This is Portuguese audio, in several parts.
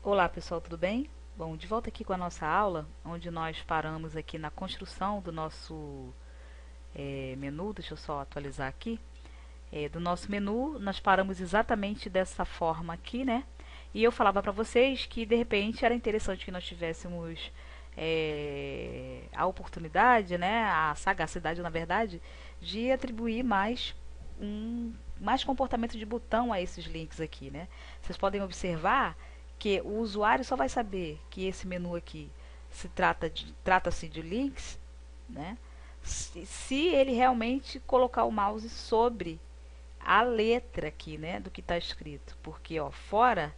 Olá pessoal, tudo bem? Bom, de volta aqui com a nossa aula, onde nós paramos aqui na construção do nosso menu. Deixa eu só atualizar aqui. Do nosso menu, nós paramos exatamente dessa forma aqui, né? E eu falava para vocês que de repente era interessante que nós tivéssemos a oportunidade, né? A sagacidade, na verdade, de atribuir mais comportamento de botão a esses links aqui, né? Vocês podem observar que o usuário só vai saber que esse menu aqui trata-se de links, né? Se ele realmente colocar o mouse sobre a letra aqui, né, do que está escrito, porque ó, fora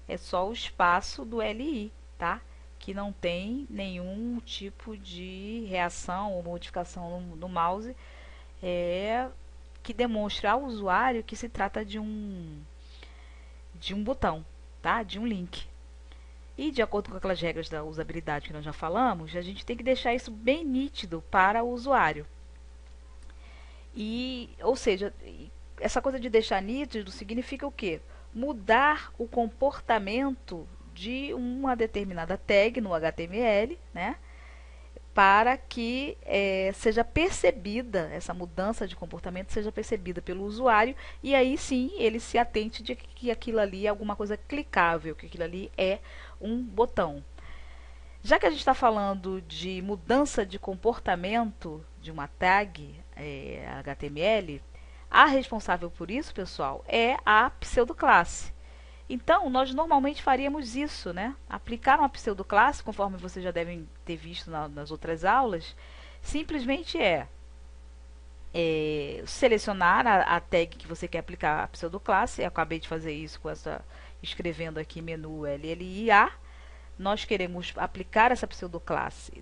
é só o espaço do LI, tá? Que não tem nenhum tipo de reação ou modificação no mouse, que demonstra ao usuário que se trata de um botão, tá? De um link. E de acordo com aquelas regras da usabilidade que nós já falamos, a gente tem que deixar isso bem nítido para o usuário. Ou seja, essa coisa de deixar nítido significa o quê? Mudar o comportamento de uma determinada tag no HTML, né? Para que seja percebida, essa mudança de comportamento seja percebida pelo usuário, e aí sim ele se atente de que aquilo ali é alguma coisa clicável, que aquilo ali é um botão. Já que a gente está falando de mudança de comportamento de uma tag HTML, a responsável por isso, pessoal, é a pseudoclasse. Então, nós normalmente faríamos isso, né? Aplicar uma pseudoclasse, conforme vocês já devem ter visto nas outras aulas, simplesmente selecionar a tag que você quer aplicar a pseudoclasse. Eu acabei de fazer isso escrevendo aqui menu LLIA. Nós queremos aplicar essa pseudoclasse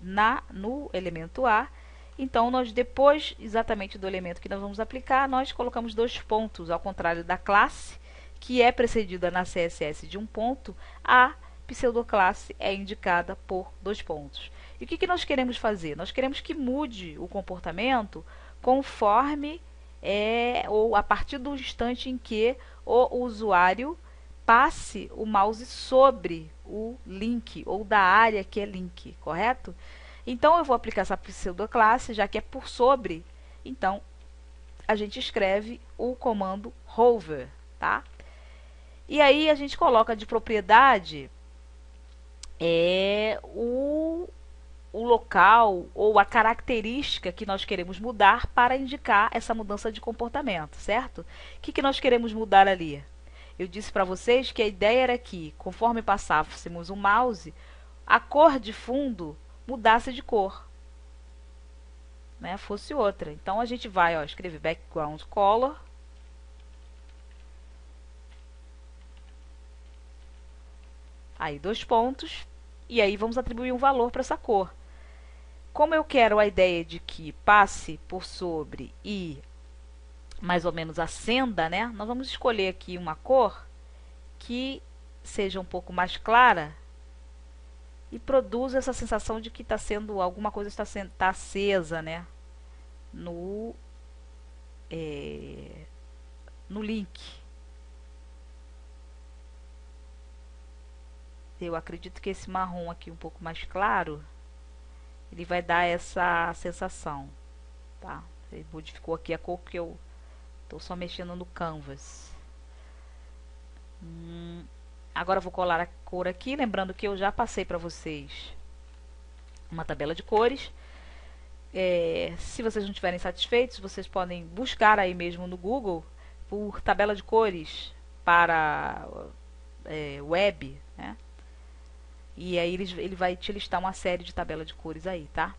no elemento A. Então, nós depois, exatamente do elemento que nós vamos aplicar, nós colocamos dois pontos, ao contrário da classe, que é precedida na CSS de um ponto, a pseudoclasse é indicada por dois pontos. E o que nós queremos fazer? Nós queremos que mude o comportamento conforme ou a partir do instante em que o usuário passe o mouse sobre o link ou da área que é link, correto? Então eu vou aplicar essa pseudoclasse, já que é por sobre, então a gente escreve o comando hover, tá? E aí a gente coloca de propriedade o local ou a característica que nós queremos mudar para indicar essa mudança de comportamento, certo? O que nós queremos mudar ali? Eu disse para vocês que a ideia era que, conforme passássemos o mouse, a cor de fundo mudasse de cor, né? Fosse outra. Então a gente vai escrever background color. Aí dois pontos. E aí vamos atribuir um valor para essa cor. Como eu quero a ideia de que passe por sobre e mais ou menos acenda, né? Nós vamos escolher aqui uma cor que seja um pouco mais clara e produza essa sensação de que está sendo alguma coisa está acesa, né? No link. Eu acredito que esse marrom aqui um pouco mais claro, ele vai dar essa sensação, tá? Ele modificou aqui a cor que eu estou só mexendo no canvas. Agora eu vou colar a cor aqui, lembrando que eu já passei para vocês uma tabela de cores. Se vocês não estiverem satisfeitos, vocês podem buscar aí mesmo no Google por tabela de cores para web, né? E aí ele vai te listar uma série de tabela de cores aí, tá?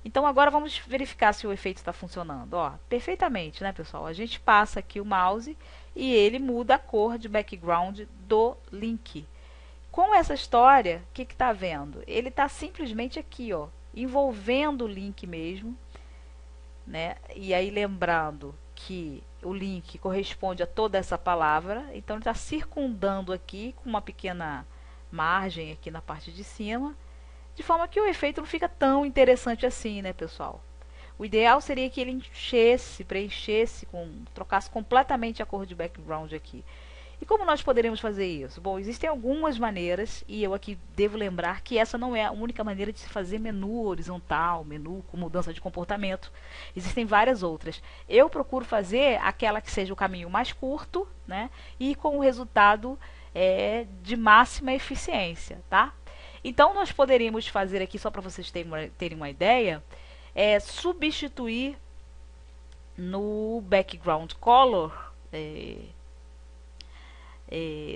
Então agora vamos verificar se o efeito está funcionando. Ó, perfeitamente, né, pessoal? A gente passa aqui o mouse e ele muda a cor de background do link. Com essa história, o que está vendo? Ele está simplesmente aqui, ó, envolvendo o link mesmo, né? E aí lembrando que o link corresponde a toda essa palavra, então ele está circundando aqui com uma pequena margem aqui na parte de cima, de forma que o efeito não fica tão interessante assim, né, pessoal? O ideal seria que ele preenchesse, trocasse completamente a cor de background aqui. E como nós poderíamos fazer isso? Bom, existem algumas maneiras, e eu aqui devo lembrar que essa não é a única maneira de se fazer menu horizontal, menu com mudança de comportamento. Existem várias outras. Eu procuro fazer aquela que seja o caminho mais curto, né? E com o resultado de máxima eficiência, tá? Então, nós poderíamos fazer aqui, só para vocês terem uma ideia, substituir no background color,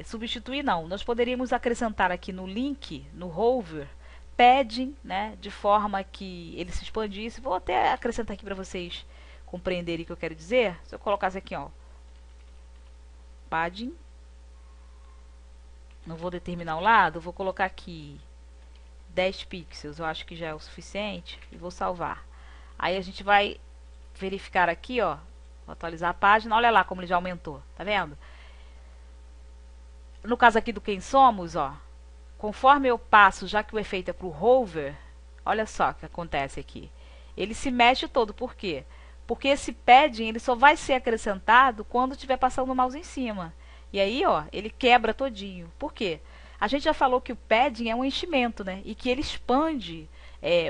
substituir não, nós poderíamos acrescentar aqui no link, no hover, padding, né, de forma que ele se expandisse. Vou até acrescentar aqui para vocês compreenderem o que eu quero dizer. Se eu colocasse aqui, ó, padding, não vou determinar o lado, vou colocar aqui 10 pixels, eu acho que já é o suficiente, e vou salvar. Aí a gente vai verificar aqui, ó, vou atualizar a página, olha lá como ele já aumentou, tá vendo? No caso aqui do Quem Somos, ó, conforme eu passo, já que o efeito é para o hover, olha só o que acontece aqui. Ele se mexe todo, por quê? Porque esse padding ele só vai ser acrescentado quando estiver passando o mouse em cima. E aí, ó, ele quebra todinho. Por quê? A gente já falou que o padding é um enchimento, né? E que ele expande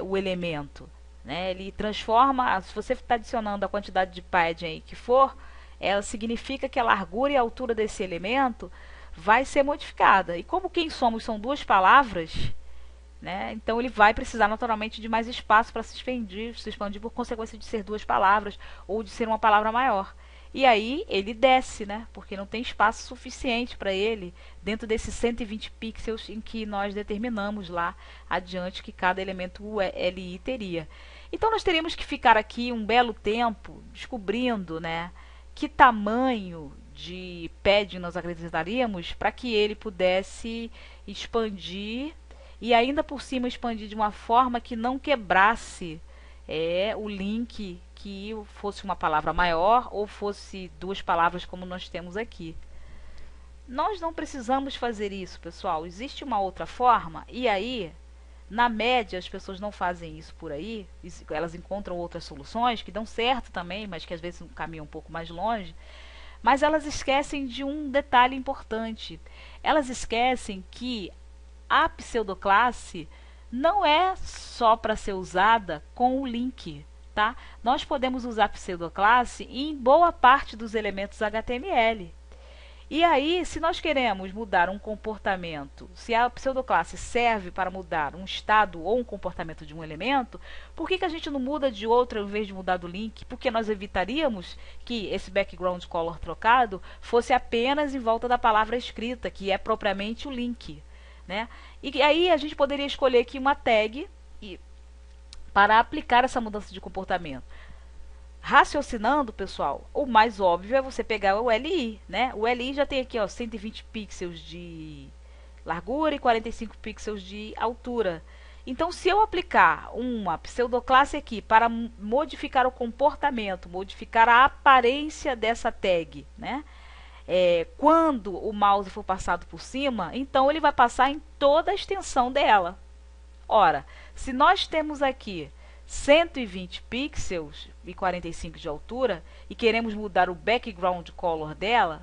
o elemento, né? Ele transforma, se você está adicionando a quantidade de padding aí que for, ela significa que a largura e a altura desse elemento vai ser modificada. E como Quem Somos são duas palavras, né, então ele vai precisar naturalmente de mais espaço para se expandir por consequência de ser duas palavras ou de ser uma palavra maior. E aí ele desce, né, porque não tem espaço suficiente para ele dentro desses 120 pixels em que nós determinamos lá adiante que cada elemento LI teria. Então nós teríamos que ficar aqui um belo tempo descobrindo, né, que tamanho de padding nós acrescentaríamos para que ele pudesse expandir e ainda por cima expandir de uma forma que não quebrasse o link, que fosse uma palavra maior ou fosse duas palavras como nós temos aqui. Nós não precisamos fazer isso, pessoal. Existe uma outra forma e aí, na média, as pessoas não fazem isso por aí. Elas encontram outras soluções que dão certo também, mas que às vezes caminham um pouco mais longe. Mas elas esquecem de um detalhe importante. Elas esquecem que a pseudoclasse não é só para ser usada com o link, tá? Nós podemos usar a pseudoclasse em boa parte dos elementos HTML. E aí, se nós queremos mudar um comportamento, se a pseudoclasse serve para mudar um estado ou um comportamento de um elemento, por que a gente não muda de outro em vez de mudar do link? Porque nós evitaríamos que esse background color trocado fosse apenas em volta da palavra escrita, que é propriamente o link, né? E aí a gente poderia escolher aqui uma tag para aplicar essa mudança de comportamento. Raciocinando, pessoal, o mais óbvio é você pegar o LI, né? O LI já tem aqui, ó, 120 pixels de largura e 45 pixels de altura. Então, se eu aplicar uma pseudoclasse aqui para modificar o comportamento, modificar a aparência dessa tag, né? Quando o mouse for passado por cima, então ele vai passar em toda a extensão dela. Ora, se nós temos aqui 120 pixels e 45 de altura e queremos mudar o background color dela,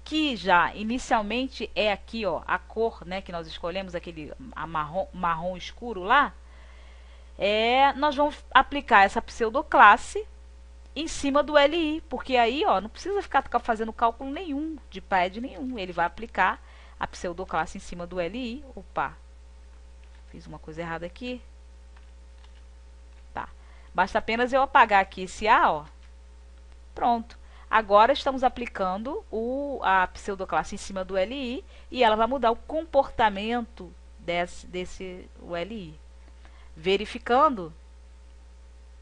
que já inicialmente é aqui, ó, a cor, né, que nós escolhemos, aquele marrom escuro lá, nós vamos aplicar essa pseudoclasse em cima do LI, porque aí, ó, não precisa ficar fazendo cálculo nenhum de pad nenhum, ele vai aplicar a pseudoclasse em cima do LI. Opa, fiz uma coisa errada aqui. Basta apenas eu apagar aqui esse A, ó. Pronto. Agora estamos aplicando a pseudoclasse em cima do LI e ela vai mudar o comportamento desse LI. Verificando,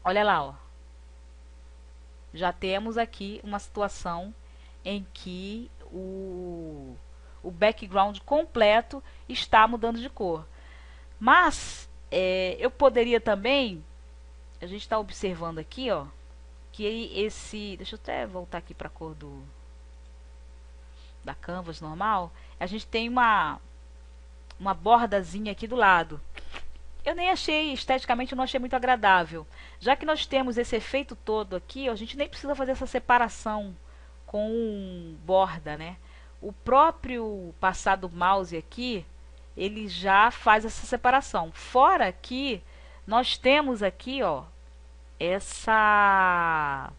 olha lá, ó. Já temos aqui uma situação em que o background completo está mudando de cor. Mas eu poderia também... A gente está observando aqui, ó, que esse... Deixa eu até voltar aqui para a cor da canvas normal. A gente tem uma bordazinha aqui do lado. Eu nem achei, esteticamente, eu não achei muito agradável. Já que nós temos esse efeito todo aqui, ó, a gente nem precisa fazer essa separação com borda, né? o próprio passar do mouse aqui, ele já faz essa separação. Fora que nós temos aqui, ó, essa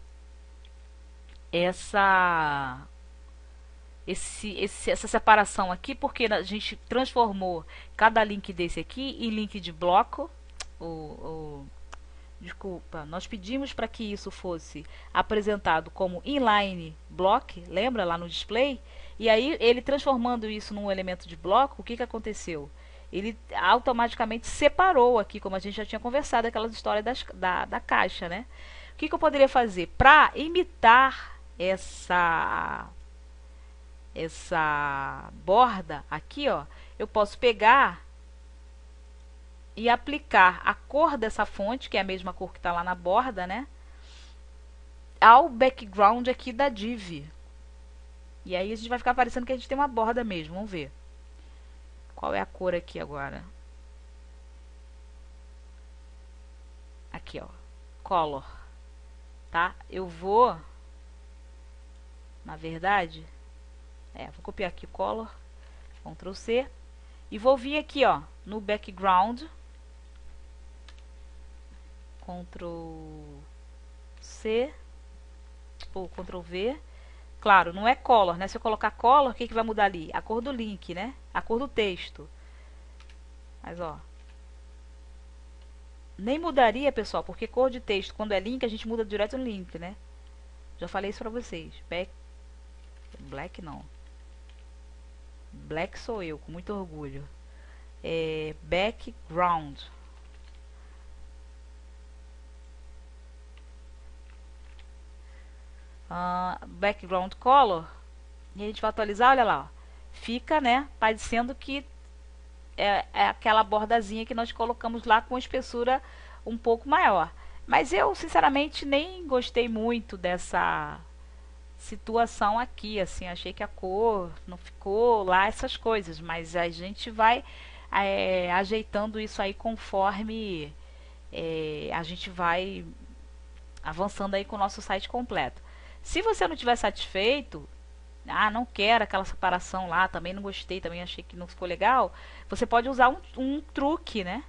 essa separação aqui, porque a gente transformou cada link desse aqui em link de bloco. Desculpa, nós pedimos para que isso fosse apresentado como inline block, lembra lá no display? E aí ele transformando isso num elemento de bloco, o que aconteceu? Ele automaticamente separou aqui, como a gente já tinha conversado, aquelas histórias da caixa, né? O que eu poderia fazer? Para imitar essa borda aqui, ó, eu posso pegar e aplicar a cor dessa fonte, que é a mesma cor que está lá na borda, né, ao background aqui da div. E aí a gente vai ficar parecendo que a gente tem uma borda mesmo. Vamos ver. Qual é a cor aqui agora? Aqui, ó. Color. Tá? Eu vou... Na verdade... vou copiar aqui color. Ctrl C. E vou vir aqui, ó, no background. Ctrl C. Ou Ctrl V. Claro, não é color, né? Se eu colocar color, o que vai mudar ali? A cor do link, né? A cor do texto. Mas, ó. Nem mudaria, pessoal, porque cor de texto, quando é link, a gente muda direto no link, né? Já falei isso pra vocês. Black não. Black sou eu, com muito orgulho. Background. Background color. E a gente vai atualizar, olha lá, ó. Fica, né, parecendo que é aquela bordazinha que nós colocamos lá com espessura um pouco maior. Mas eu, sinceramente, nem gostei muito dessa situação aqui, assim, achei que a cor não ficou lá, essas coisas, mas a gente vai ajeitando isso aí conforme a gente vai avançando aí com o nosso site completo. Se você não estiver satisfeito, não quero aquela separação lá, também não gostei, também achei que não ficou legal, você pode usar um truque, né?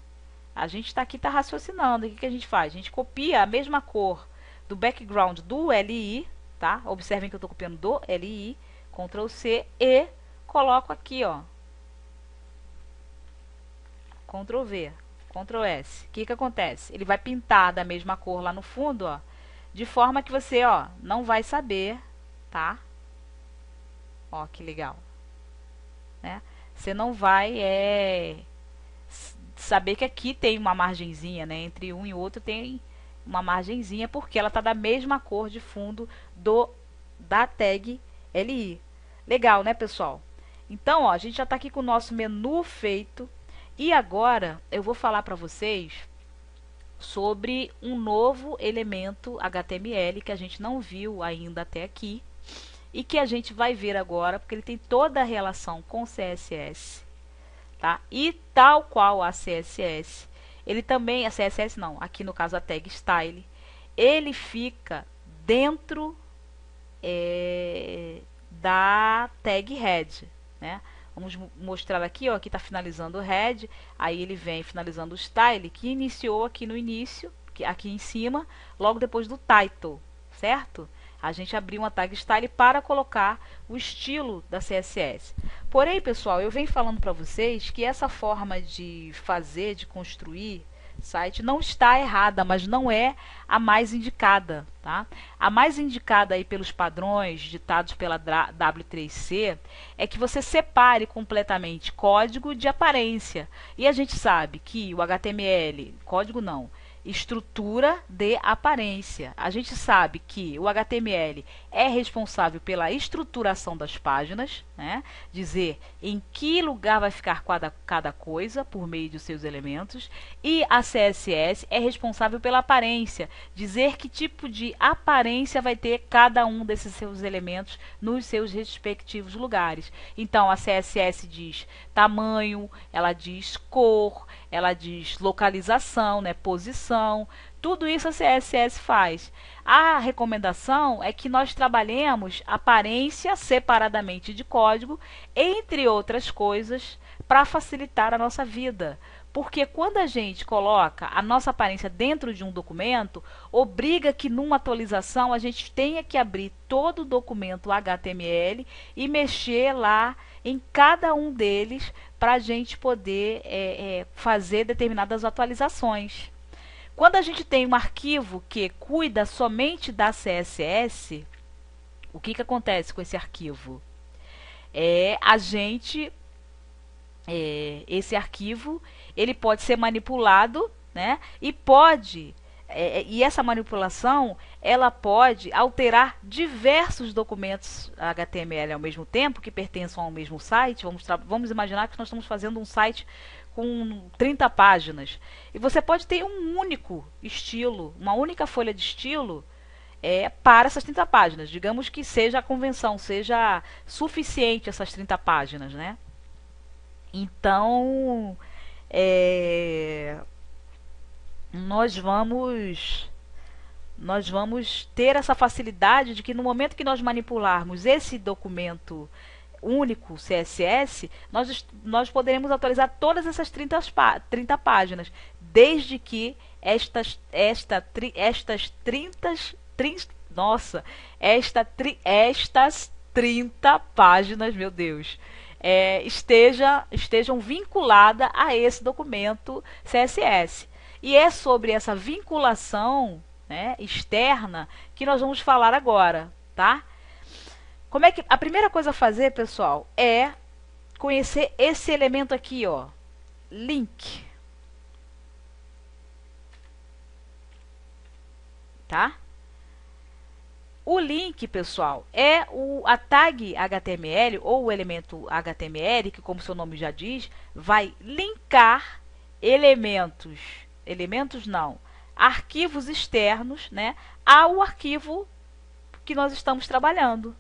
A gente está aqui raciocinando, o que a gente faz? A gente copia a mesma cor do background do LI, tá? Observem que eu estou copiando do LI, Ctrl C e coloco aqui, ó, Ctrl V, Ctrl S. O que acontece? Ele vai pintar da mesma cor lá no fundo, ó, de forma que você, ó, não vai saber, tá? Ó, que legal, né? Você não vai saber que aqui tem uma margenzinha, né? Entre um e outro tem uma margenzinha, porque ela tá da mesma cor de fundo da tag LI. Legal, né, pessoal? Então, ó, a gente já tá aqui com o nosso menu feito. E agora eu vou falar para vocês sobre um novo elemento HTML que a gente não viu ainda até aqui e que a gente vai ver agora, porque ele tem toda a relação com CSS, tá? E tal qual a CSS, ele também, a CSS não, aqui no caso a tag style, ele fica dentro da tag head, né? Vamos mostrar aqui, ó, aqui está finalizando o head, aí ele vem finalizando o style, que iniciou aqui no início, aqui em cima, logo depois do title, certo? A gente abriu uma tag style para colocar o estilo da CSS. Porém, pessoal, eu venho falando para vocês que essa forma de fazer, de construir site não está errada, mas não é a mais indicada, tá? A mais indicada aí pelos padrões ditados pela W3C é que você separe completamente código de aparência. E a gente sabe que o HTML, código não, estrutura de aparência. A gente sabe que o HTML é responsável pela estruturação das páginas, né? Dizer em que lugar vai ficar cada coisa por meio de seus elementos, e a CSS é responsável pela aparência, dizer que tipo de aparência vai ter cada um desses seus elementos nos seus respectivos lugares. Então a CSS diz tamanho, ela diz cor, ela diz localização, né, posição, Tudo isso a CSS faz. A recomendação é que nós trabalhemos aparência separadamente de código, entre outras coisas, para facilitar a nossa vida. Porque quando a gente coloca a nossa aparência dentro de um documento, obriga que numa atualização a gente tenha que abrir todo o documento HTML e mexer lá em cada um deles para a gente poder fazer determinadas atualizações. Quando a gente tem um arquivo que cuida somente da CSS, o que acontece com esse arquivo? Esse arquivo ele pode ser manipulado, né? E essa manipulação ela pode alterar diversos documentos HTML ao mesmo tempo que pertençam ao mesmo site. Vamos imaginar que nós estamos fazendo um site com 30 páginas. E você pode ter um único estilo, uma única folha de estilo para essas 30 páginas. Digamos que seja a convenção, seja suficiente essas 30 páginas, né? Então, nós vamos ter essa facilidade de que no momento que nós manipularmos esse documento único CSS, nós poderemos atualizar todas essas 30 páginas, desde que estas 30 páginas, meu Deus, estejam vinculadas a esse documento CSS. E é sobre essa vinculação, né, externa que nós vamos falar agora, tá? Como é que a primeira coisa a fazer, pessoal, é conhecer esse elemento aqui, ó, link, tá? O link, pessoal, é a tag HTML ou o elemento HTML, que como seu nome já diz, vai linkar arquivos externos, né, ao arquivo que nós estamos trabalhando,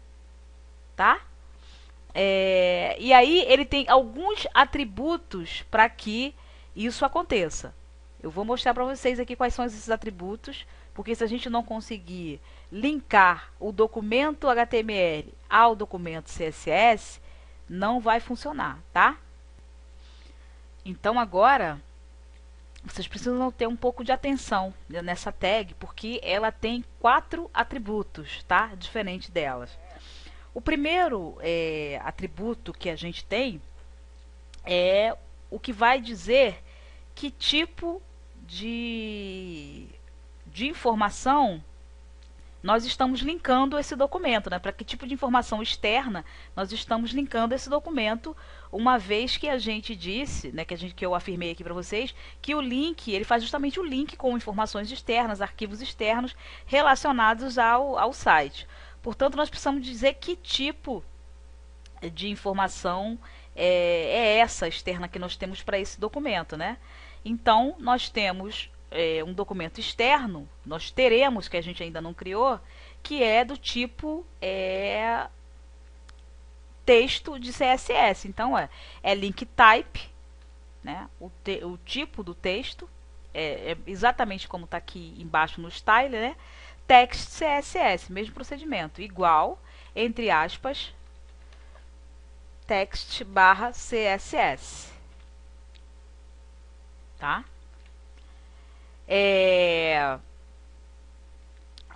tá? E aí ele tem alguns atributos para que isso aconteça. Eu vou mostrar para vocês aqui quais são esses atributos, porque se a gente não conseguir linkar o documento HTML ao documento CSS, não vai funcionar, tá? Então agora vocês precisam ter um pouco de atenção nessa tag, porque ela tem 4 atributos, tá? Diferente delas. O primeiro atributo que a gente tem é o que vai dizer que tipo de informação nós estamos linkando esse documento, né? Para que tipo de informação externa nós estamos linkando esse documento, uma vez que a gente disse, né, que eu afirmei aqui para vocês, que o link, ele faz justamente o link com informações externas, arquivos externos relacionados ao site. Portanto, nós precisamos dizer que tipo de informação é essa externa que nós temos para esse documento, né? Então, nós temos um documento externo, nós teremos, que a gente ainda não criou, que é do tipo texto de CSS. Então, é link type, né? O tipo do texto, é exatamente como está aqui embaixo no style, né? Text CSS, mesmo procedimento, igual, entre aspas, text barra CSS, tá?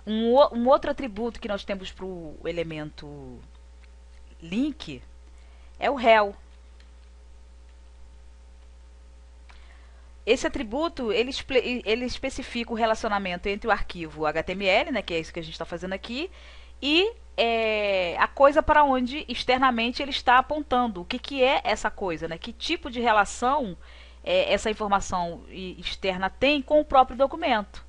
Um outro atributo que nós temos para o elemento link é o rel. Esse atributo, ele especifica o relacionamento entre o arquivo HTML, né, que é isso que a gente está fazendo aqui, e a coisa para onde externamente ele está apontando. O que é essa coisa, né? Que tipo de relação essa informação externa tem com o próprio documento.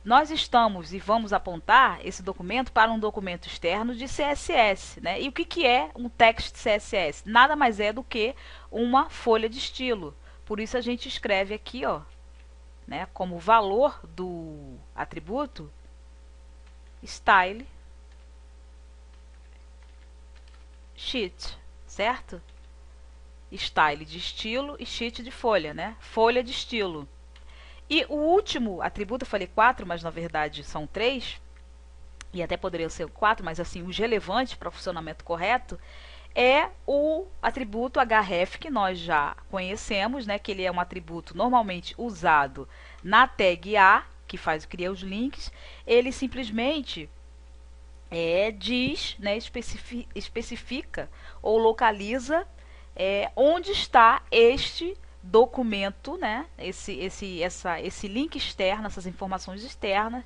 Nós estamos e vamos apontar esse documento para um documento externo de CSS, né? E o que é um text CSS? Nada mais é do que uma folha de estilo. Por isso a gente escreve aqui, ó, né, como valor do atributo, style sheet, certo? Style de estilo e sheet de folha, né? Folha de estilo. E o último atributo, eu falei 4, mas na verdade são 3, e até poderiam ser 4, mas assim, os relevantes para o funcionamento correto, é o atributo href, que nós já conhecemos, né, que ele é um atributo normalmente usado na tag A, que cria os links. Ele simplesmente diz, né, especifica ou localiza onde está este documento, né, esse link externo, essas informações externas,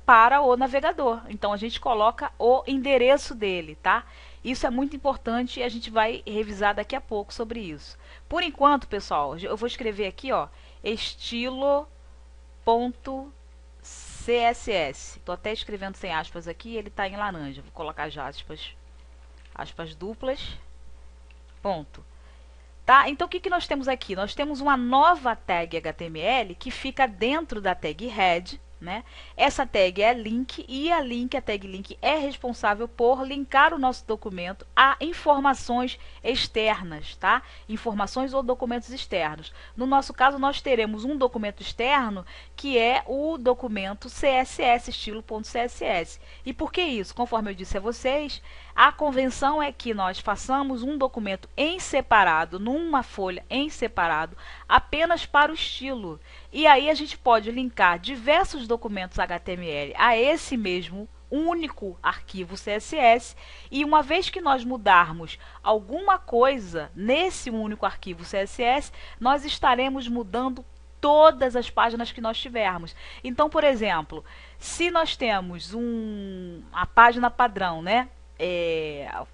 para o navegador. Então a gente coloca o endereço dele, tá? Isso é muito importante e a gente vai revisar daqui a pouco sobre isso. Por enquanto, pessoal, eu vou escrever aqui, ó, estilo.css. Estou até escrevendo sem aspas aqui, ele está em laranja. Vou colocar as aspas duplas. Ponto. Tá? Então o que nós temos aqui? Nós temos uma nova tag HTML que fica dentro da tag head, né? Essa tag é link e a tag link é responsável por linkar o nosso documento a informações externas, tá? Informações ou documentos externos. No nosso caso, nós teremos um documento externo que é o documento CSS, estilo.css. E por que isso? Conforme eu disse a vocês, a convenção é que nós façamos um documento em separado, numa folha em separado, apenas para o estilo. E aí a gente pode linkar diversos documentos HTML a esse mesmo único arquivo CSS, e uma vez que nós mudarmos alguma coisa nesse único arquivo CSS, nós estaremos mudando todas as páginas que nós tivermos. Então, por exemplo, se nós temos a página padrão, né?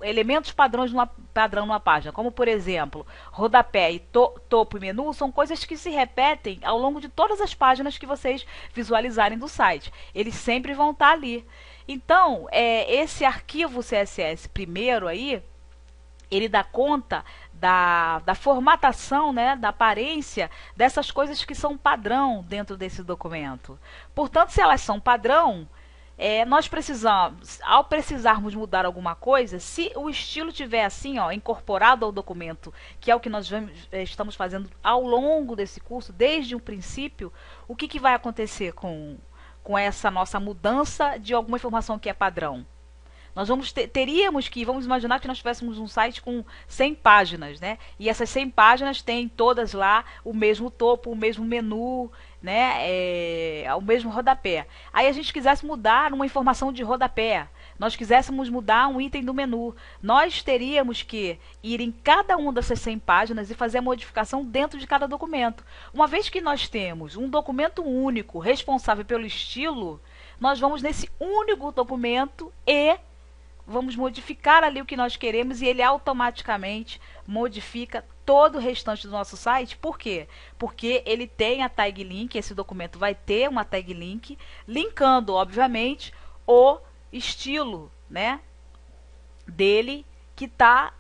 Elementos padrões numa página, como por exemplo, rodapé e topo e menu, são coisas que se repetem ao longo de todas as páginas que vocês visualizarem do site. Eles sempre vão estar ali. Então, esse arquivo CSS primeiro aí, ele dá conta da formatação, né, da aparência dessas coisas que são padrão dentro desse documento. Portanto, se elas são padrão, nós precisamos, ao precisarmos mudar alguma coisa, se o estilo tiver assim, ó, incorporado ao documento, que é o que nós estamos fazendo ao longo desse curso, desde o princípio, o que vai acontecer com essa nossa mudança de alguma informação que é padrão? Nós vamos imaginar que nós tivéssemos um site com 100 páginas, né? E essas 100 páginas têm todas lá o mesmo topo, o mesmo menu, né? O mesmo rodapé. Aí a gente quisesse mudar uma informação de rodapé, nós quiséssemos mudar um item do menu, nós teríamos que ir em cada uma dessas 100 páginas e fazer a modificação dentro de cada documento. Uma vez que nós temos um documento único responsável pelo estilo, nós vamos nesse único documento e vamos modificar ali o que nós queremos, e ele automaticamente modifica todo o restante do nosso site. Por quê? Porque ele tem a tag link, esse documento vai ter uma tag link, linkando, obviamente, o estilo, né, dele, que está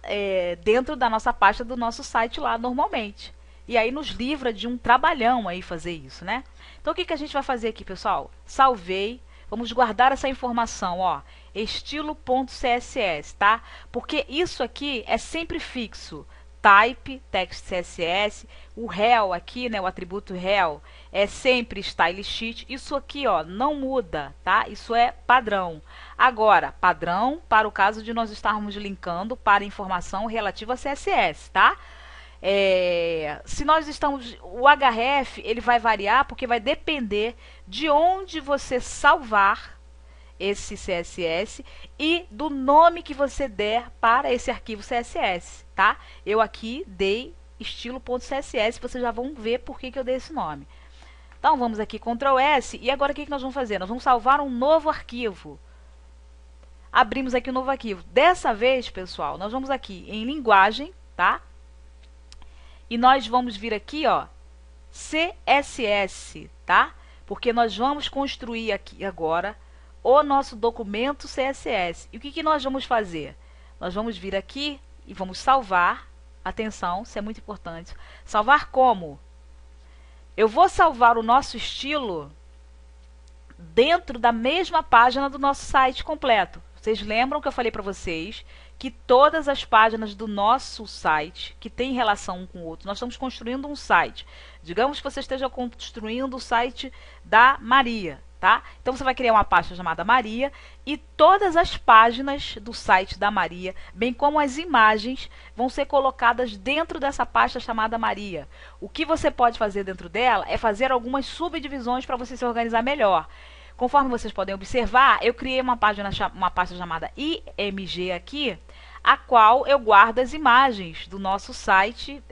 dentro da nossa pasta do nosso site lá normalmente. E aí nos livra de um trabalhão aí fazer isso, né? Então o que a gente vai fazer aqui, pessoal? Salvei. Vamos guardar essa informação, ó, estilo.css, tá? Porque isso aqui é sempre fixo. Type, text CSS, o rel aqui, né, o atributo rel, é sempre style sheet. Isso aqui, ó, não muda, tá? Isso é padrão. Agora, padrão para o caso de nós estarmos linkando para informação relativa a CSS, tá? Se nós estamos, o href ele vai variar porque vai depender de onde você salvar esse CSS e do nome que você der para esse arquivo CSS, tá? Eu aqui dei estilo.css, vocês já vão ver por que eu dei esse nome. Então vamos aqui, Ctrl S, e agora o que nós vamos fazer? Nós vamos salvar um novo arquivo. Abrimos aqui um novo arquivo. Dessa vez, pessoal, nós vamos aqui em linguagem, tá? E nós vamos vir aqui, ó, CSS, tá? Porque nós vamos construir aqui agora o nosso documento CSS. E o que nós vamos fazer? Nós vamos vir aqui e vamos salvar. Atenção, isso é muito importante. Salvar como? Eu vou salvar o nosso estilo dentro da mesma página do nosso site completo. Vocês lembram que eu falei para vocês que todas as páginas do nosso site, que tem relação um com o outro, nós estamos construindo um site. Digamos que você esteja construindo o site da Maria, tá? Então você vai criar uma pasta chamada Maria e todas as páginas do site da Maria, bem como as imagens, vão ser colocadas dentro dessa pasta chamada Maria. O que você pode fazer dentro dela é fazer algumas subdivisões para você se organizar melhor. Conforme vocês podem observar, eu criei uma pasta chamada IMG aqui, a qual eu guardo as imagens do nosso site,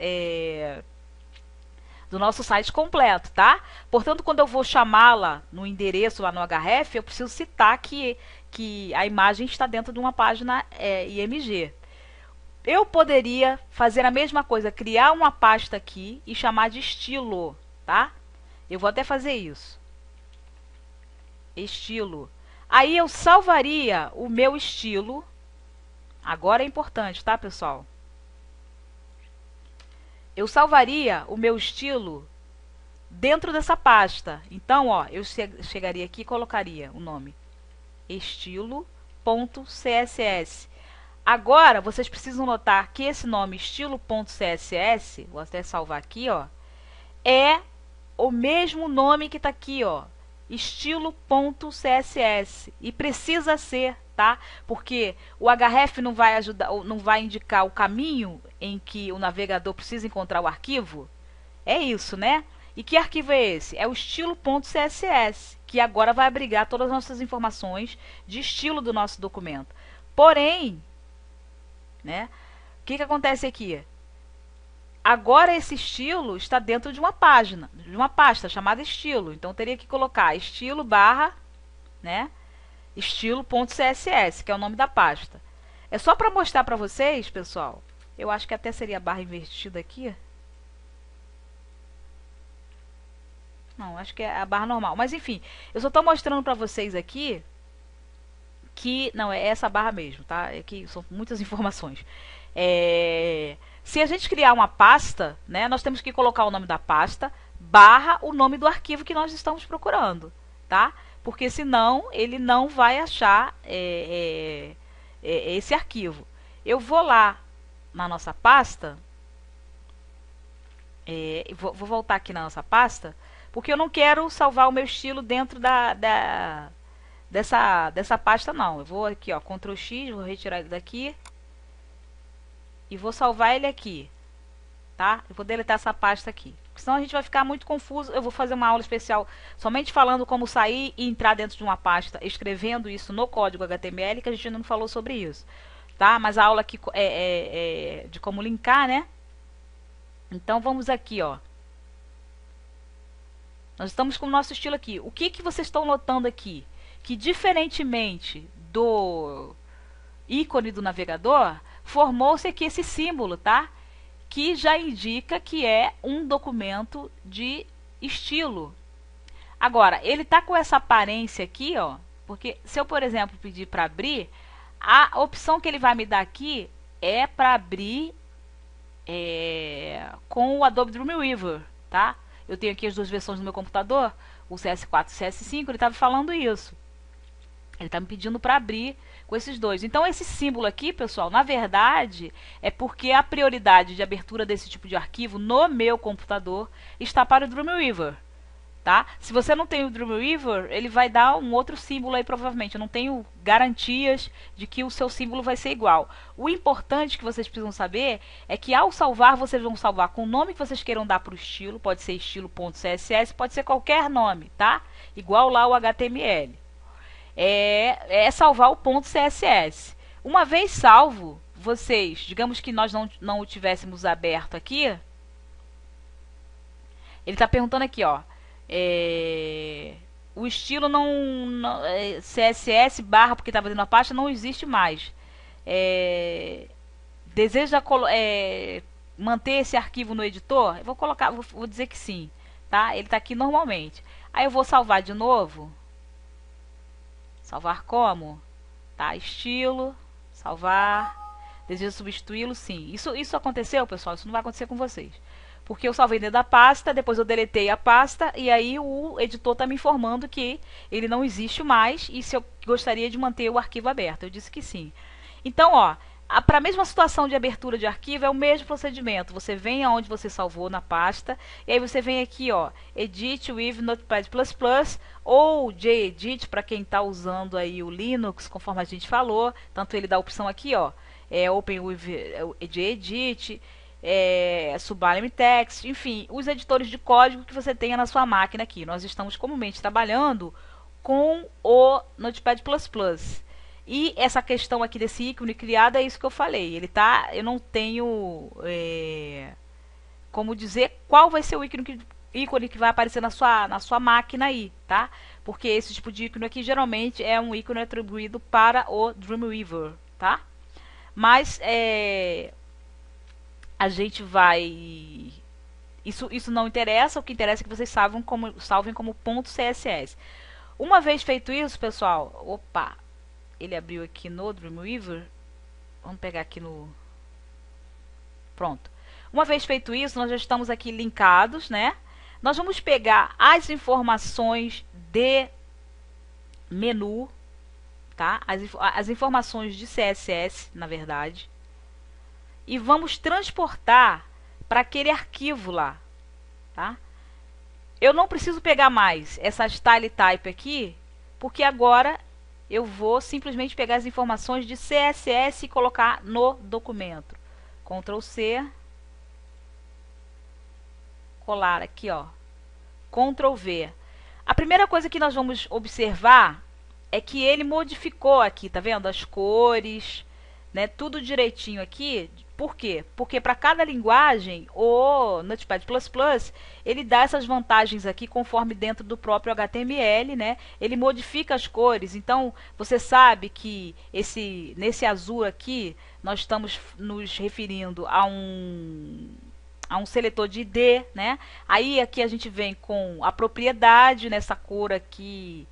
completo, tá? Portanto, quando eu vou chamá-la no endereço lá no href, eu preciso citar que a imagem está dentro de uma página IMG. Eu poderia fazer a mesma coisa, criar uma pasta aqui e chamar de estilo, tá? Eu vou até fazer isso. Estilo. Aí eu salvaria o meu estilo. Agora é importante, tá, pessoal? Eu salvaria o meu estilo dentro dessa pasta. Então, ó, eu chegaria aqui e colocaria o nome estilo.css. Agora, vocês precisam notar que esse nome estilo.css, vou até salvar aqui, ó, é o mesmo nome que está aqui, ó, estilo.css, e precisa ser, tá? Porque o href não vai ajudar, não vai indicar o caminho em que o navegador precisa encontrar o arquivo. É isso, né? E que arquivo é esse? É o estilo.css, que agora vai abrigar todas as nossas informações de estilo do nosso documento. Porém, né? O que acontece aqui? Agora esse estilo está dentro de uma página, de uma pasta chamada estilo. Então eu teria que colocar estilo barra, né, estilo.css, que é o nome da pasta. É só para mostrar para vocês, pessoal. Eu acho que até seria barra invertida aqui. Não, acho que é a barra normal. Mas enfim, eu só estou mostrando para vocês aqui que... Não, é essa barra mesmo, tá? É que são muitas informações. Se a gente criar uma pasta, né, nós temos que colocar o nome da pasta barra o nome do arquivo que nós estamos procurando, tá? Porque senão ele não vai achar esse arquivo. Eu vou lá na nossa pasta, vou voltar aqui na nossa pasta, porque eu não quero salvar o meu estilo dentro dessa pasta, não. Eu vou aqui, ó, Ctrl X, vou retirar ele daqui e vou salvar ele aqui, tá? Eu vou deletar essa pasta aqui, porque senão a gente vai ficar muito confuso. Eu vou fazer uma aula especial somente falando como sair e entrar dentro de uma pasta, escrevendo isso no código HTML, que a gente ainda não falou sobre isso, tá? Mas a aula aqui é de como linkar, né? Então vamos aqui, ó. Nós estamos com o nosso estilo aqui. O que vocês estão notando aqui? Que diferentemente do ícone do navegador, formou-se aqui esse símbolo, tá? Que já indica que é um documento de estilo. Agora, ele tá com essa aparência aqui, ó, porque se eu, por exemplo, pedir para abrir, a opção que ele vai me dar aqui é para abrir com o Adobe Dreamweaver, tá? Eu tenho aqui as duas versões do meu computador, o CS4 e o CS5, ele estava falando isso. Ele está me pedindo para abrir com esses dois. Então, esse símbolo aqui, pessoal, na verdade, é porque a prioridade de abertura desse tipo de arquivo no meu computador está para o Dreamweaver, tá? Se você não tem o Dreamweaver, ele vai dar um outro símbolo aí, provavelmente. Eu não tenho garantias de que o seu símbolo vai ser igual. O importante que vocês precisam saber é que, ao salvar, vocês vão salvar com o nome que vocês queiram dar para o estilo. Pode ser estilo.css, pode ser qualquer nome, tá? Igual lá o HTML. É salvar o ponto CSS. Uma vez salvo, vocês, digamos que nós não o tivéssemos aberto aqui, ele está perguntando aqui, ó, o estilo CSS barra, porque estava dentro da pasta, não existe mais. Deseja manter esse arquivo no editor? Eu vou colocar, vou dizer que sim, tá? Ele está aqui normalmente. Aí eu vou salvar de novo. Salvar como? Tá, estilo, salvar, desejo substituí-lo, sim. Isso aconteceu, pessoal? Isso não vai acontecer com vocês. Porque eu salvei dentro da pasta, depois eu deletei a pasta, e aí o editor está me informando que ele não existe mais, e se eu gostaria de manter o arquivo aberto. Eu disse que sim. Então, ó, Para a mesma situação de abertura de arquivo, é o mesmo procedimento. Você vem aonde você salvou na pasta, e aí você vem aqui, ó, Edit with Notepad++, ou gedit, para quem está usando aí o Linux, conforme a gente falou. Tanto ele dá a opção aqui, ó, Open with gedit, Sublime Text, enfim, os editores de código que você tenha na sua máquina aqui. Nós estamos comumente trabalhando com o Notepad++. E essa questão aqui desse ícone criado é isso que eu falei. Ele tá, eu não tenho como dizer qual vai ser o ícone que vai aparecer na sua máquina aí, tá? Porque esse tipo de ícone aqui geralmente é um ícone atribuído para o Dreamweaver, tá? Mas a gente vai... Isso não interessa, o que interessa é que vocês salvem como .css. Uma vez feito isso, pessoal... Opa! Ele abriu aqui no Dreamweaver. Vamos pegar aqui no... Pronto. Uma vez feito isso, nós já estamos aqui linkados, né? Nós vamos pegar as informações de menu, tá? As informações de CSS, na verdade. E vamos transportar para aquele arquivo lá, tá? Eu não preciso pegar mais essa style type aqui, porque agora eu vou simplesmente pegar as informações de CSS e colocar no documento. Ctrl C, colar aqui, ó. Ctrl V. A primeira coisa que nós vamos observar é que ele modificou aqui, tá vendo? As cores, né? Tudo direitinho aqui. Por quê? Porque para cada linguagem, o Notepad++, ele dá essas vantagens aqui conforme dentro do próprio HTML, né? Ele modifica as cores. Então, você sabe que nesse azul aqui, nós estamos nos referindo a um seletor de ID, né? Aí aqui a gente vem com a propriedade, nessa cor aqui,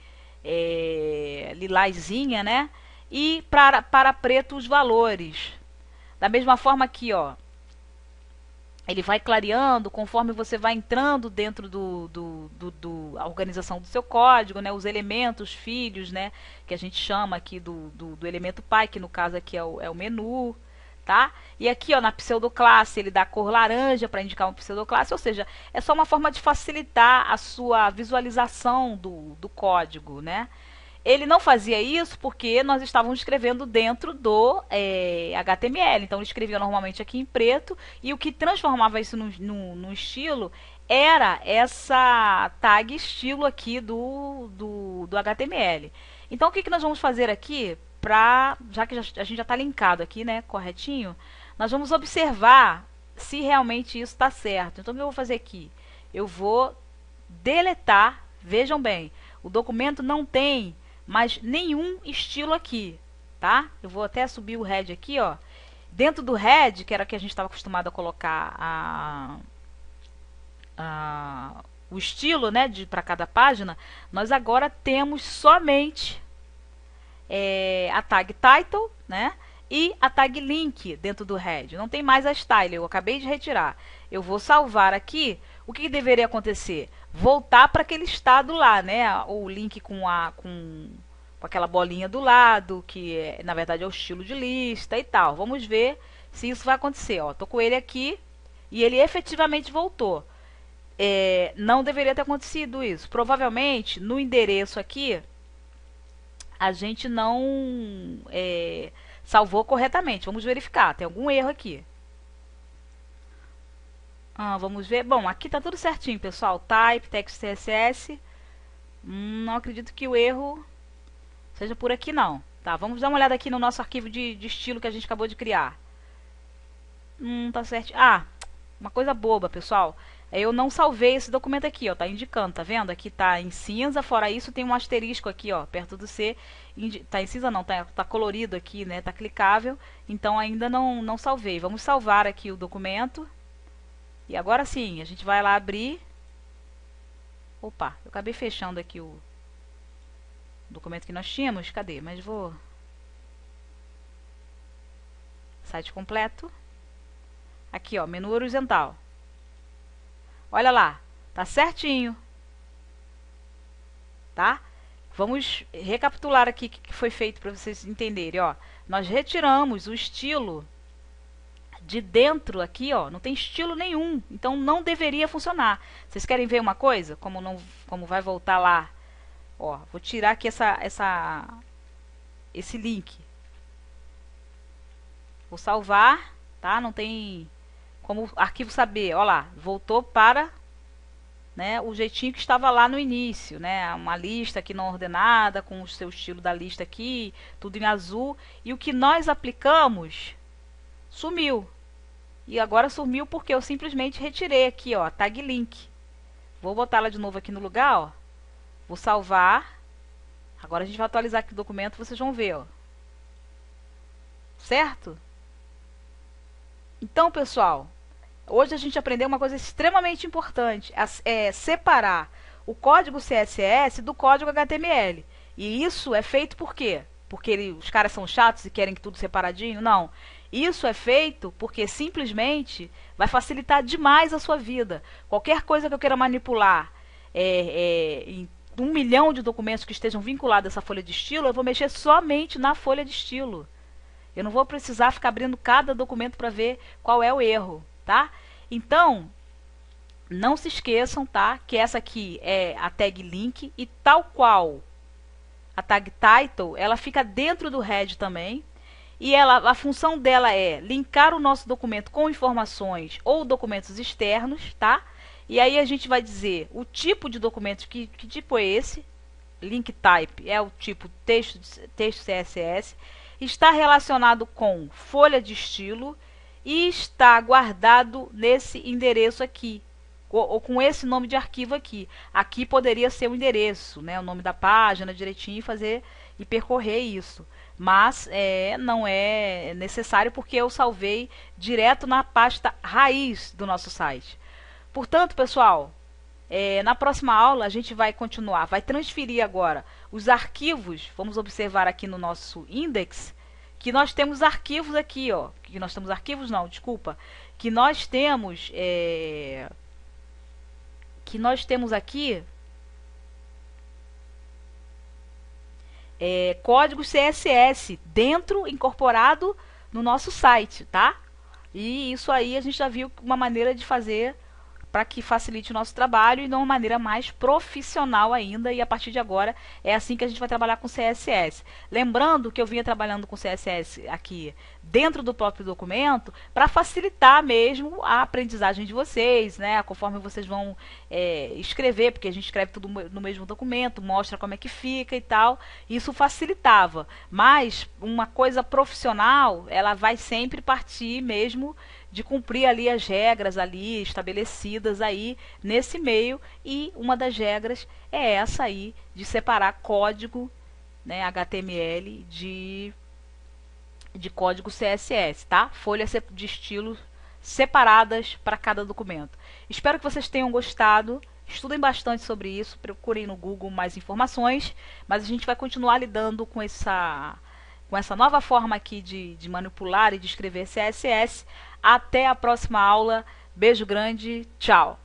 lilazinha, né? E para preto os valores. Da mesma forma aqui, ó, ele vai clareando conforme você vai entrando dentro a organização do seu código, né? Os elementos, filhos, né? Que a gente chama aqui do elemento pai, que no caso aqui é o menu, tá? E aqui, ó, na pseudoclasse, ele dá a cor laranja para indicar uma pseudoclasse, ou seja, é só uma forma de facilitar a sua visualização do código, né? Ele não fazia isso porque nós estávamos escrevendo dentro do HTML. Então, ele escrevia normalmente aqui em preto. E o que transformava isso no estilo era essa tag estilo aqui do HTML. Então, o que nós vamos fazer aqui? Já que a gente já está linkado aqui, né, corretinho, nós vamos observar se realmente isso está certo. Então, o que eu vou fazer aqui? Eu vou deletar. Vejam bem, o documento não tem mas nenhum estilo aqui, tá? Eu vou até subir o head aqui, ó. Dentro do head, que era que a gente estava acostumado a colocar o estilo, né, para cada página, nós agora temos somente a tag title, né, e a tag link dentro do head. Não tem mais a style, eu acabei de retirar. Eu vou salvar aqui. O que deveria acontecer? Voltar para aquele estado lá, né? O link com aquela bolinha do lado, que na verdade é o estilo de lista e tal. Vamos ver se isso vai acontecer. Ó, tô com ele aqui e ele efetivamente voltou. Não deveria ter acontecido isso. Provavelmente no endereço aqui a gente não salvou corretamente. Vamos verificar. Tem algum erro aqui. Vamos ver. Bom, aqui tá tudo certinho, pessoal. Type, text, CSS. Não acredito que o erro seja por aqui, não. Tá, vamos dar uma olhada aqui no nosso arquivo de estilo que a gente acabou de criar. Tá certo. Uma coisa boba, pessoal. Eu não salvei esse documento aqui, ó. Tá indicando, tá vendo? Aqui tá em cinza. Fora isso, tem um asterisco aqui, ó, perto do C. Tá em cinza não, tá colorido aqui, né? Tá clicável. Então ainda não salvei. Vamos salvar aqui o documento. E agora sim, a gente vai lá abrir. Opa, eu acabei fechando aqui o documento que nós tínhamos. Cadê? Mas vou... Site completo. Aqui, ó, menu horizontal. Olha lá, tá certinho. Tá? Vamos recapitular aqui o que foi feito para vocês entenderem, ó. nós retiramos o estilo de dentro aqui, ó, não tem estilo nenhum, então não deveria funcionar. Vocês querem ver uma coisa? Como vai voltar lá? Ó, vou tirar aqui esse link. Vou salvar, tá? Não tem como arquivo saber. Ó lá, voltou para, né, o jeitinho que estava lá no início, né? Uma lista aqui não ordenada, com o seu estilo da lista aqui, tudo em azul. E o que nós aplicamos sumiu. E agora sumiu porque eu simplesmente retirei aqui, ó, tag link. Vou botar ela de novo aqui no lugar, ó. Vou salvar. Agora a gente vai atualizar aqui o documento, vocês vão ver, ó. Certo? Então, pessoal, hoje a gente aprendeu uma coisa extremamente importante, é separar o código CSS do código HTML. E isso é feito por quê? Porque os caras são chatos e querem que tudo separadinho? Não. Isso é feito porque simplesmente vai facilitar demais a sua vida. Qualquer coisa que eu queira manipular em 1 milhão de documentos que estejam vinculados a essa folha de estilo, eu vou mexer somente na folha de estilo. Eu não vou precisar ficar abrindo cada documento para ver qual é o erro, tá? Então, não se esqueçam, tá? Que essa aqui é a tag link e tal qual a tag title, ela fica dentro do head também. E a função dela é linkar o nosso documento com informações ou documentos externos, tá? E aí a gente vai dizer o tipo de documento, que tipo é esse? Link type é o tipo texto CSS. Está relacionado com folha de estilo e está guardado nesse endereço aqui, ou com esse nome de arquivo aqui. Aqui poderia ser o endereço, né, o nome da página direitinho, e percorrer isso. Mas não é necessário porque eu salvei direto na pasta raiz do nosso site. Portanto, pessoal, na próxima aula a gente vai continuar, vai transferir agora os arquivos. Vamos observar aqui no nosso index que nós temos arquivos aqui, ó. Que nós temos arquivos, não, desculpa. Que nós temos aqui códigos CSS dentro, incorporado no nosso site, tá? E isso aí a gente já viu uma maneira de fazer para que facilite o nosso trabalho e de uma maneira mais profissional ainda, e a partir de agora é assim que a gente vai trabalhar com CSS. Lembrando que eu vinha trabalhando com CSS aqui dentro do próprio documento para facilitar mesmo a aprendizagem de vocês, né? Conforme vocês vão escrever, porque a gente escreve tudo no mesmo documento, mostra como é que fica e tal, isso facilitava. Mas uma coisa profissional, ela vai sempre partir mesmo de cumprir ali as regras ali estabelecidas aí nesse meio, e uma das regras é essa aí de separar código, né, HTML de código CSS, tá? Folhas de estilo separadas para cada documento. Espero que vocês tenham gostado. Estudem bastante sobre isso, procurem no Google mais informações, mas a gente vai continuar lidando com essa nova forma aqui de manipular e de escrever CSS. Até a próxima aula. Beijo grande. Tchau.